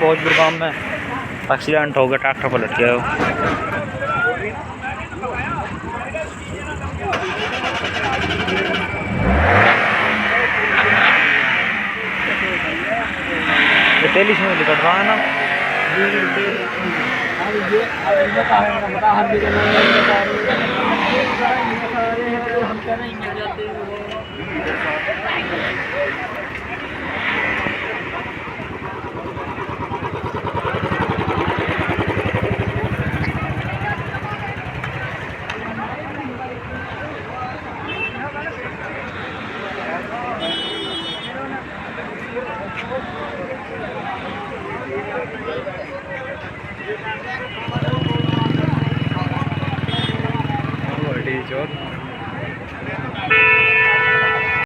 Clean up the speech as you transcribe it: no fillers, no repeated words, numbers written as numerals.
भोजपुर गांव में एक्सीडेंट हो गया, ट्रैक्टर पलट गया। तेली से निकल रहा है ना। जोर